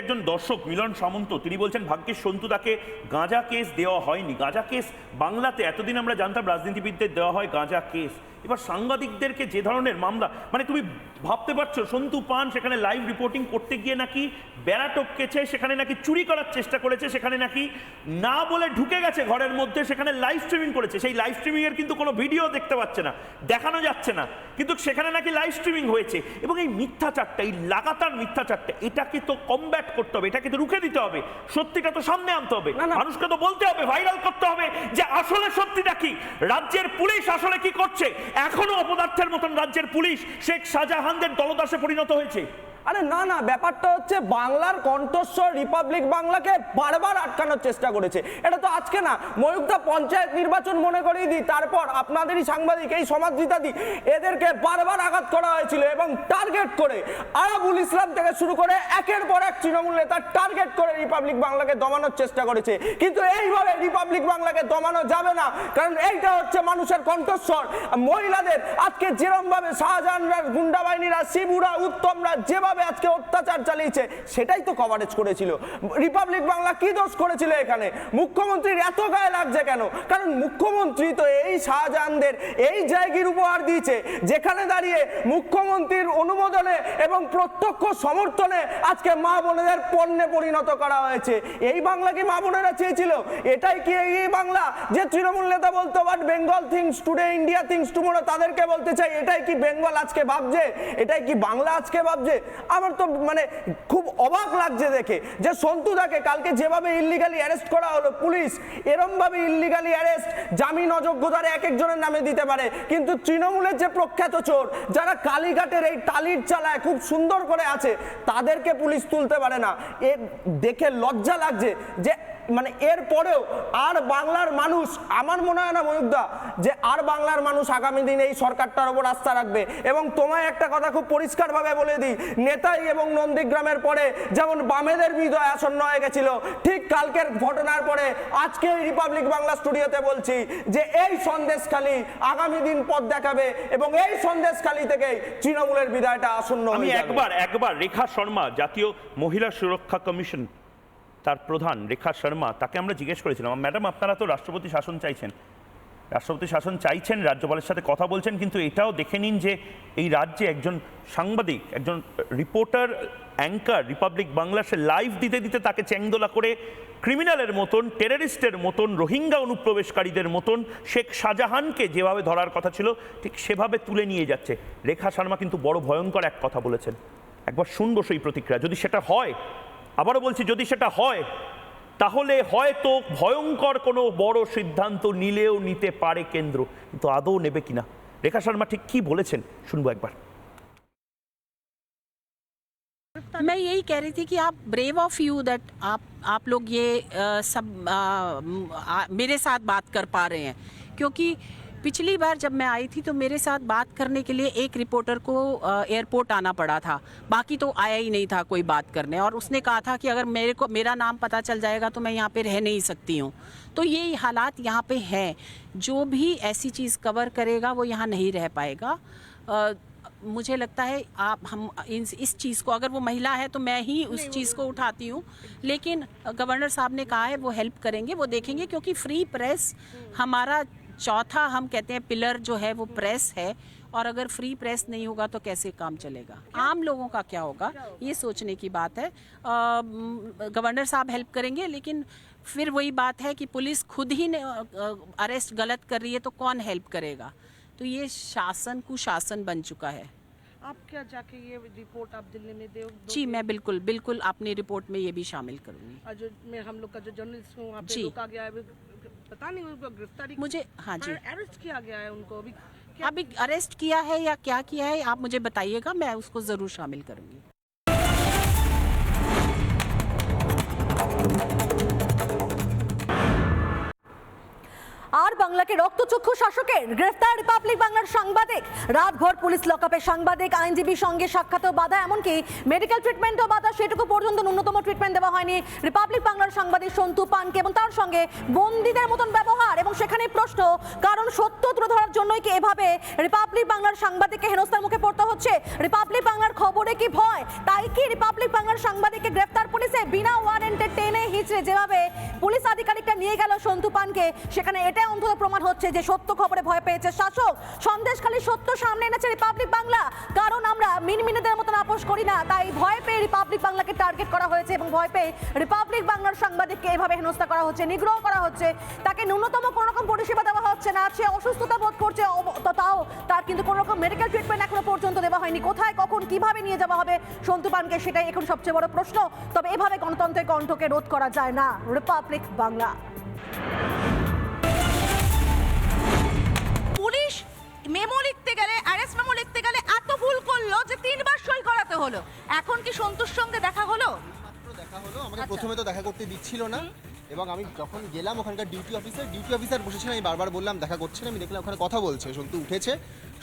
একজন দর্শক মিলন সামন্ত তিনি বলছেন ভাগ্যেশ সন্তুদাকে গাঁজা কেস দেওয়া হয়নি। গাঁজা কেস বাংলাতে এতদিন আমরা জানতাম রাজনীতিবিদদের দেওয়া হয় গাঁজা কেস, এবার সাংবাদিকদেরকে যে ধরনের মামলা, মানে তুমি ভাবতে পারছো সন্তু পান সেখানে লাইভ রিপোর্টিং করতে গিয়ে নাকি বেড়া টপকেছে, সেখানে নাকি চুরি করার চেষ্টা করেছে, সেখানে নাকি না বলে ঢুকে গেছে ঘরের মধ্যে, সেখানে লাইভ স্ট্রিমিং করেছে। সেই লাইভ স্ট্রিমিং এর কিন্তু কোনো ভিডিও দেখতে পাচ্ছে না, দেখানো যাচ্ছে না, কিন্তু সেখানে নাকি লাইভ স্ট্রিমিং হয়েছে। এবং এই মিথ্যাচারটা, এই লাগাতার মিথ্যাচারটা, এটাকে তো কমব্যাট করতে হবে, এটাকে তো রুখে দিতে হবে, সত্যিটা তো সামনে আনতে হবে, মানুষকে তো বলতে হবে, ভাইরাল করতে হবে যে আসলে সত্যিটা কি, রাজ্যের পুলিশ আসলে কি করছে। এখনো অপদার্থের মতন রাজ্যের পুলিশ শেখ শাহজাহানদের দলদাসে পরিণত হয়েছে। আরে না না, ব্যাপারটা হচ্ছে বাংলার কণ্ঠস্বর রিপাবলিক বাংলাকে বারবার আটকানোর চেষ্টা করেছে। এটা তো আজকে না, ময়ূকদা পঞ্চায়েত নির্বাচন মনে করিয়ে দিই, তারপর আপনাদেরই সাংবাদিক এই সমাজজিতাদি এদেরকে বারবার আঘাত করা হয়েছিল এবং টার্গেট করে আরাবুল ইসলাম থেকে শুরু করে একের পর এক তৃণমূল নেতা টার্গেট করে রিপাবলিক বাংলাকে দমানোর চেষ্টা করেছে। কিন্তু এইভাবে রিপাবলিক বাংলাকে দমানো যাবে না, কারণ এইটা হচ্ছে মানুষের কণ্ঠস্বর। মহিলাদের আজকে যেরকম ভাবে শাহজাহানরা, গুন্ডা বাহিনীরা, শিবুরা, উত্তমরা যেভাবে আজকে অত্যাচার চালিয়েছে সেটাই তো কভারেজ করেছিল। রিপাবলিক বাংলা কি দোষ করেছিল এখানে? মুখ্যমন্ত্রীর এত গায়ে লাগছে কেন? কারণ মুখ্যমন্ত্রী তো এই শাহজাহানদের এই জায়গার উপহার দিয়েছে যেখানে দাঁড়িয়ে মুখ্যমন্ত্রীর অনুমোদনে এবং প্রত্যক্ষ সমর্থনে আজকে মা বোনেদের পণ্যে পরিণত করা হয়েছে। এই বাংলা কি মা বোনেরা চেয়েছিল? এটাই কি এই বাংলা যে তৃণমূল নেতা বলতো but Bengal things today, India things tomorrow? তাদেরকে বলতে চাই, এটাই কি বেঙ্গল আজকে ভাবছে? এটাই কি বাংলা আজকে ভাবছে? আমার তো মানে খুব অবাক লাগছে দেখে যে সন্তুদাকে কালকে যেভাবে ইল্লিগালি অ্যারেস্ট করা হলো, পুলিশ এরম ভাবে ইল্লিগালি অ্যারেস্ট জামিন অযোগ্যতার এক একজনের নামে দিতে পারে, কিন্তু তৃণমূলের যে প্রখ্যাত চোর যারা কালীঘাটের এই টালির চালায় খুব সুন্দর করে আছে, তাদেরকে পুলিশ তুলতে পারে না। এ দেখে লজ্জা লাগছে যে মানে এর পরেও আর বাংলার মানুষ, আমার মনে হয় না ময়ূকদা যে আর বাংলার মানুষ আগামী দিনে এই সরকারটার উপর আস্থা রাখবে। এবং তোমায় একটা কথা খুব পরিষ্কারভাবে বলে দিই, নেতাই এবং নন্দীগ্রামের পরে যেমন বামেদের বিজয় আসন্ন হয়ে গেছিল, ঠিক কালকের ঘটনার পরে আজকে রিপাবলিক বাংলা স্টুডিওতে বলছি যে এই সন্দেশখালী আগামী দিন পথ দেখাবে এবং এই সন্দেশখালী থেকেই তৃণমূলের বিদায়টা আসন্ন হয়ে যাবে। আমি একবার রেখা শর্মা, জাতীয় মহিলা সুরক্ষা কমিশন তার প্রধান রেখা শর্মা, তাকে আমরা জিজ্ঞেস করেছিলাম, ম্যাডাম আপনারা তো রাষ্ট্রপতি শাসন চাইছেন, রাজ্যপালের সাথে কথা বলছেন, কিন্তু এটাও দেখে নিন যে এই রাজ্যে একজন সাংবাদিক, একজন রিপোর্টার, অ্যাঙ্কার রিপাবলিক বাংলা, সে লাইভ দিতে দিতে তাকে চ্যাংদোলা করে ক্রিমিনালের মতন, টেররিস্টের মতন, রোহিঙ্গা অনুপ্রবেশকারীদের মতন শেখ শাহজাহানকে যেভাবে ধরার কথা ছিল ঠিক সেভাবে তুলে নিয়ে যাচ্ছে। রেখা শর্মা কিন্তু বড় ভয়ঙ্কর এক কথা বলেছেন, একবার শুনবো সেই প্রতিক্রিয়া। যদি সেটা হয়, আবারও বলছি, যদি সেটা হয় তাহলে হয়তো ভয়ঙ্কর কোনো বড় সিদ্ধান্ত নিলেও নিতে পারে কেন্দ্র, কিন্তু আদৌ নেবে কিনা। রেখা শর্মা ঠিক কি বলেছেন শুনবো একবার। मैं यही कह रही थी कि आप ब्रेव ऑफ यू दैट आप लोग ये सब मेरे साथ बात कर पा रहे हैं, क्योंकि पिछली बार जब मैं आई थी तो मेरे साथ बात करने के लिए एक रिपोर्टर को एयरपोर्ट आना पड़ा था, बाकी तो आया ही नहीं था कोई बात करने, और उसने कहा था कि अगर मेरा नाम पता चल जाएगा तो मैं यहाँ पे रह नहीं सकती हूँ। तो ये हालात यहाँ पे हैं, जो भी ऐसी चीज़ कवर करेगा वो यहाँ नहीं रह पाएगा। मुझे लगता है हम इस चीज़ को, अगर वो महिला है तो मैं ही उस चीज़ को उठाती हूँ, लेकिन गवर्नर साहब ने कहा है वो हेल्प करेंगे, वो देखेंगे, क्योंकि फ्री प्रेस हमारा चौथा, हम कहते हैं पिलर जो है वो प्रेस है, और अगर फ्री प्रेस नहीं होगा तो कैसे काम चलेगा, आम लोगों का क्या होगा, ये सोचने की बात है। गवर्नर साहब हेल्प करेंगे, लेकिन फिर वही बात है कि पुलिस खुद ही ने अरेस्ट गलत कर रही है तो कौन हेल्प करेगा। तो ये शासन कुशासन बन चुका है। आप क्या जाके ये रिपोर्ट आप दिल्ली में दे? जी मैं बिल्कुल अपनी रिपोर्ट में ये भी शामिल करूँगी। और जो हम लोग का जो जर्नलिस्ट हूँ वहाँ पे रोका गया है, पता नहीं उनको गिरफ्तारी मुझे, हाँ जी, अरेस्ट किया गया है उनको, अभी अरेस्ट किया है या क्या किया है आप मुझे बताइएगा, मैं उसको ज़रूर शामिल करूँगी। আর বাংলা বাংলাকে রক্তচক্ষু শাসকের গ্রেফতার রিপাবলিক বাংলার সাংবাদিক। রাতভর পুলিশ লকআপে সাংবাদিক, আইনজীবীর সঙ্গে সাক্ষাতেও বাধা, এমনকি মেডিকেল ট্রিটমেন্টও বাধা। সেটুকু পর্যন্ত ন্যূনতম ট্রিটমেন্ট দেওয়া হয়নি রিপাবলিক বাংলার সাংবাদিক সন্তু পানকে, এবং তার সঙ্গে বন্দীদের মতন ব্যবহার। এবং সেখানে প্রশ্ন, কারণ সত্য তুলে ধরার জন্যই কি এভাবে রিপাবলিক বাংলার সাংবাদিককে হেনস্থার মুখে পড়তে হচ্ছে? রিপাবলিক বাংলার খবরে কি ভয়? তাই কি রিপাবলিক বাংলার সাংবাদিককে গ্রেফতার পুলিশে বিনা ওয়ারেন্টে টেনে হিচড়ে যেভাবে পুলিশ আধিকারিকটা নিয়ে গেল সন্তু পানকে, সেখানে এটাই অন্তত প্রমাণ হচ্ছে যে সত্য খবরে ভয় পেয়েছে শাসক। সন্দেশখালী সত্য সামনে এনেছে রিপাবলিক বাংলা, কারণ আমরা মিনমিনেদের মতন আপোষ করি না। তাই ভয় পেয়ে রিপাবলিক বাংলাকে টার্গেট করা হয়েছে এবং ভয় পেয়ে রিপাবলিক বাংলার সাংবাদিককে এভাবে হেনস্থা করা হচ্ছে, নিগ্রহ করা হচ্ছে। তাকে ন্যূনতম কোনো রকম পরিষেবা দেওয়া হচ্ছে না। সে অসুস্থতা বোধ করছে, তাও তার কিন্তু কোনো রকম মেডিকেল ট্রিটমেন্ট এখনো পর্যন্ত দেওয়া হয়নি। কোথায়, কখন, কিভাবে নিয়ে যাওয়া হবে সন্তু পানকে, সেটাই এখন সবচেয়ে বড় প্রশ্ন। তবে এভাবে গণতন্ত্রের কণ্ঠকে রোধ করা যায় না। রিপাবলিক বাংলা। পুলিশ মেমো লিখতে গেলে, অ্যারেস্ট মেমো লিখতে গেলে এত ভুল করলো যে 3 বার সই করাতে হলো। এখন কি সন্তুর সঙ্গে দেখা হলো? দেখা হলো, আমাকে প্রথমে তো দেখা করতে দিচ্ছিল না, এবং আমি যখন গেলাম ওখানকার ডিউটি অফিসার বসেছিলেন, আমি বারবার বললাম দেখা করছেন, আমি দেখলাম ওখানে কথা বলছে। সন্তু উঠেছে,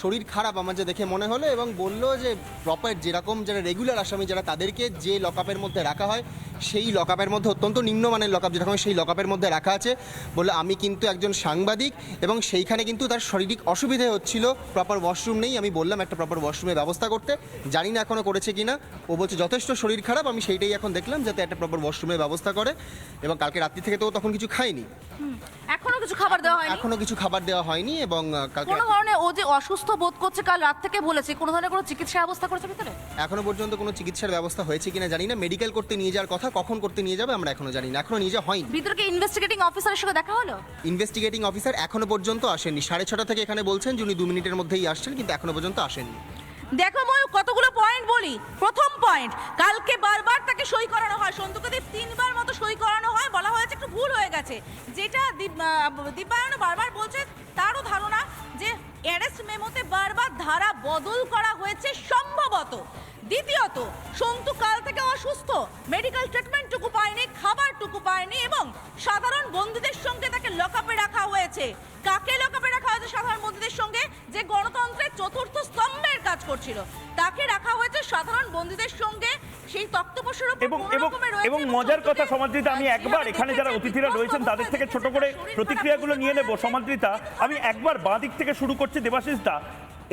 শরীর খারাপ আমার যে দেখে মনে হলো, এবং বললো যে প্রপার যেরকম যারা রেগুলার আসামি যারা তাদেরকে যে লকআপের মধ্যে রাখা হয় সেই লকআপের মধ্যে অত্যন্ত নিম্নমানের লকআপ যেরকম সেই লকআপের মধ্যে রাখা আছে। বললো আমি কিন্তু একজন সাংবাদিক এবং সেইখানে কিন্তু তার শারীরিক অসুবিধে হচ্ছিল, প্রপার ওয়াশরুম নেই। আমি বললাম একটা প্রপার ওয়াশরুমের ব্যবস্থা করতে, জানি না এখনও করেছে কিনা। ও বলছে যথেষ্ট শরীর খারাপ, আমি সেইটাই এখন দেখলাম যাতে একটা প্রপার ওয়াশরুমের ব্যবস্থা করে। এবং কালকে রাত্রি থেকে তো তখন কিছু খায়নি, এখনো কিছু খাবার দেওয়া হয়নি? এখনো কিছু খাবার দেওয়া হয়নি। এবং কালকে কোনো ধরনের, ও যে অসুস্থ বোধ করছে কাল রাত থেকে বলেছে, কোনো ধরনের কোনো চিকিৎসা ব্যবস্থা করেছে ভিতরে? এখনো পর্যন্ত কোনো চিকিৎসার ব্যবস্থা হয়েছে কিনা জানি না। মেডিকেল করতে নিয়ে যাওয়ার কথা, কখন করতে নিয়ে যাবে আমরা এখনো জানি না, এখনো নিয়ে যাওয়া হয়নি। ভিতরে কি ইনভেস্টিগেটিং অফিসারের সঙ্গে দেখা হলো? ইনভেস্টিগেটিং অফিসার এখনো পর্যন্ত আসেননি। 6:30 থেকে এখানে বলছেন যে উনি 2 মিনিটের মধ্যেই আসছেন, কিন্তু এখনো পর্যন্ত আসেননি। দেখো ময়ূক, কতগুলো পয়েন্ট বলি। প্রথম পয়েন্ট, কালকে বারবার তাকে সই করানো হয়, সন্তুকে 3বার মতো সই করানো হয়, বলা হয়েছে একটু ভুল হয়ে গেছে। যেটা দীপায়ন বারবার বলছে, তারও ধারণা যে অ্যারেস্ট মেমোতে বারবার ধারা বদল করা হয়েছে সম্ভবত। দ্বিতীয়ত, সন্তু কাল থেকে অসুস্থ, মেডিকেল ট্রিটমেন্টটুকু পায়নি, খাবারটুকু পায়নি, এবং সাধারণ বন্দীদের সঙ্গে তাকে লকআপে রাখা হয়েছে। কাকে লকআপে রাখা হয়েছে? সাধারণ বন্দীদের সঙ্গে যে গণতন্ত্রের চতুর্থ স্তম্ভের কাজ করছিল, তাকে রাখা হয়েছে সাধারণ বন্দীদের সঙ্গে। সেই তক্তপোষের উপর এবং মজার কথা সমাদৃতা, আমি একবার এখানে যারা অতিথিরা রয়েছেন তাদের থেকে ছোট করে প্রতিক্রিয়াগুলো নিয়ে নেব। সমাদৃতা, আমি একবার বাঁ দিক থেকে শুরু করছি। দেবাশিসদা,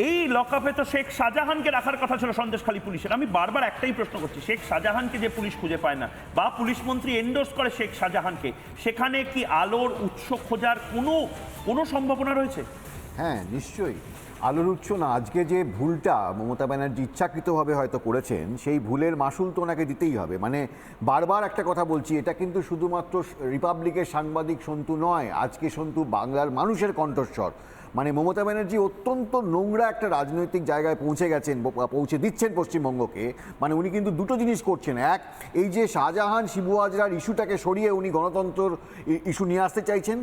এই লকআপে তো শেখ শাহজাহানকে রাখার কথা ছিল সন্দেশখালী পুলিশের। আমি বারবার একটাই প্রশ্ন করছি, শেখ শাহজাহানকে যে পুলিশ খুঁজে পায় না, বা পুলিশ মন্ত্রী এন্ডোর্স করে শেখ শাহজাহানকে, সেখানে কি আলোর উৎস খোঁজার কোনো সম্ভাবনা রয়েছে? হ্যাঁ, নিশ্চয়ই আলোর উৎস না। আজকে যে ভুলটা মমতা ব্যানার্জি ইচ্ছাকৃতভাবে হয়তো করেছেন, সেই ভুলের মাসুল তো ওনাকে দিতেই হবে। মানে বারবার একটা কথা বলছি, এটা কিন্তু শুধুমাত্র রিপাবলিকের সাংবাদিক সন্তু নয়, আজকে সন্তু বাংলার মানুষের কণ্ঠস্বর। মানে মমতা ব্যানার্জি অত্যন্ত নোংরা একটা রাজনৈতিক জায়গায় পৌঁছে দিচ্ছেন পশ্চিমবঙ্গকে। মানে উনি কিন্তু দুটো জিনিস করছেন। এক, এই যে শাহজাহান শিবু হাজরার ইস্যুটাকে সরিয়ে উনি গণতন্ত্র ইস্যু নিয়ে আসতে চাইছেন।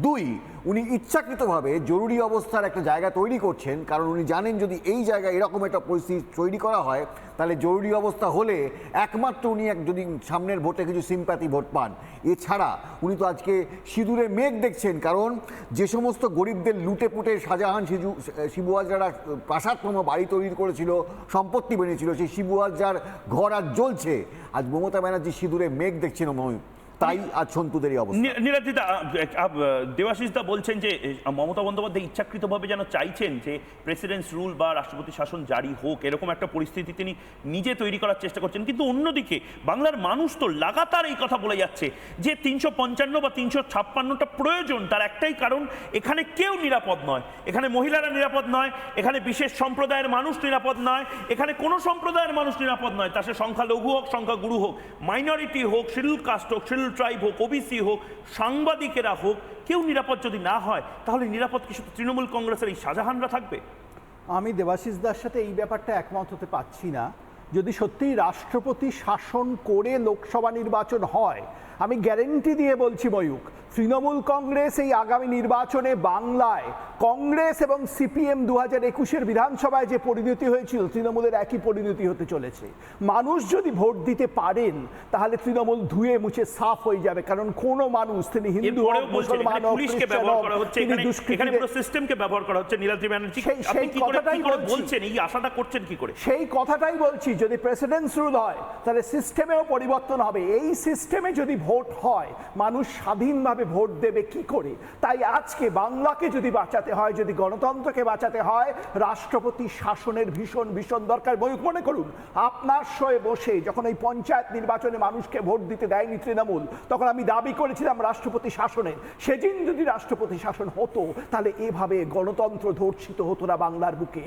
2, উনি ইচ্ছাকৃতভাবে জরুরি অবস্থার একটা জায়গা তৈরি করছেন, কারণ উনি জানেন যদি এই জায়গায় এরকম একটা পরিস্থিতি তৈরি করা হয়, তাহলে জরুরি অবস্থা হলে একমাত্র উনি যদি সামনের ভোটে কিছু সিম্প্যাথি ভোট পান। এছাড়া উনি তো আজকে সিঁদুরে মেঘ দেখছেন, কারণ যে সমস্ত গরিবদের লুটে পুটে শাহজাহান শিবু হাজরারা প্রাসাদপ্রম বাড়ি তৈরি করেছিল, সম্পত্তি বেড়েছিল, সেই শিবু হাজরার ঘর আজ জ্বলছে। আজ মমতা ব্যানার্জি সিঁদুরে মেঘ দেখছেন, তাই আজ সন্তুদের এই অবস্থা। নিরাজিতা, দেবাশিসদা বলছেন যে মমতা বন্দ্যোপাধ্যায় ইচ্ছাকৃতভাবে যেন চাইছেন যে প্রেসিডেন্টস রুল বা রাষ্ট্রপতি শাসন জারি হোক, এরকম একটা পরিস্থিতি তিনি নিজে তৈরি করার চেষ্টা করছেন। কিন্তু অন্যদিকে বাংলার মানুষ তো লাগাতার এই কথা বলে যাচ্ছে যে 355 বা 356টা প্রয়োজন। তার একটাই কারণ, এখানে কেউ নিরাপদ নয়, এখানে মহিলারা নিরাপদ নয়, এখানে বিশেষ সম্প্রদায়ের মানুষ নিরাপদ নয়, এখানে কোনো সম্প্রদায়ের মানুষ নিরাপদ নয়, তা সে সংখ্যালঘু হোক, সংখ্যাগুরু হোক, মাইনরিটি হোক, শিডিউল কাস্ট হোক, শিডিউল ট্রাইব হোক, ওবিসি হোক, সাংবাদিকেরা হোক, কেউ নিরাপদ যদি না হয়, তাহলে নিরাপদ কি শুধু তৃণমূল কংগ্রেসের এই শাহজাহানরা থাকবে? আমি দেবাশিস দার সাথে এই ব্যাপারটা একমত হতে পারছি না। যদি সত্যিই রাষ্ট্রপতি শাসন করে লোকসভা নির্বাচন হয়, আমি গ্যারেন্টি দিয়ে বলছি ময়ূক, তৃণমূল কংগ্রেস এই আগামী নির্বাচনে বাংলায় কংগ্রেস এবং সিপিএম 2021-এর বিধানসভায় যে পরিণতি হয়েছিল তৃণমূলের একই পরিণতি হতে চলেছে। মানুষ যদি ভোট দিতে পারেন তাহলে তৃণমূল ধুয়ে মুছে সাফ হয়ে যাবে, কারণ কোনো মানুষ, তিনি হিন্দু হোক, মুসলমান হোক, পুলিশকে খ্রিস্টান ব্যবহার হোক, করা হচ্ছে, তিনি এখানে দুষ্কৃতীদের পুরো সিস্টেমকে ব্যবহার করা হচ্ছে। নীলাদ্রি ব্যানার্জি, আপনি কি করে বলছেন, এই আশাটা করছেন কি করে? সেই কথাটাই বলছি, যদি প্রেসিডেন্টস রুল হয় তাহলে সিস্টেমেও পরিবর্তন হবে। এই সিস্টেমে যদি ভোট হয় মানুষ স্বাধীনভাবে ভোট দেবে কি করে? তাই আজকে বাংলাকে যদি বাঁচাতে হয়, যদি গণতন্ত্রকে বাঁচাতে হয়, রাষ্ট্রপতি শাসনের ভীষণ ভীষণ দরকার। মনে করুন আপনার শোয়ে বসে যখন এই পঞ্চায়েত নির্বাচনে মানুষকে ভোট দিতে দেয়নি তৃণমূল, তখন আমি দাবি করেছিলাম রাষ্ট্রপতি শাসনের। সেদিন যদি রাষ্ট্রপতি শাসন হতো তাহলে এভাবে গণতন্ত্র ধর্ষিত হতো না বাংলার বুকে।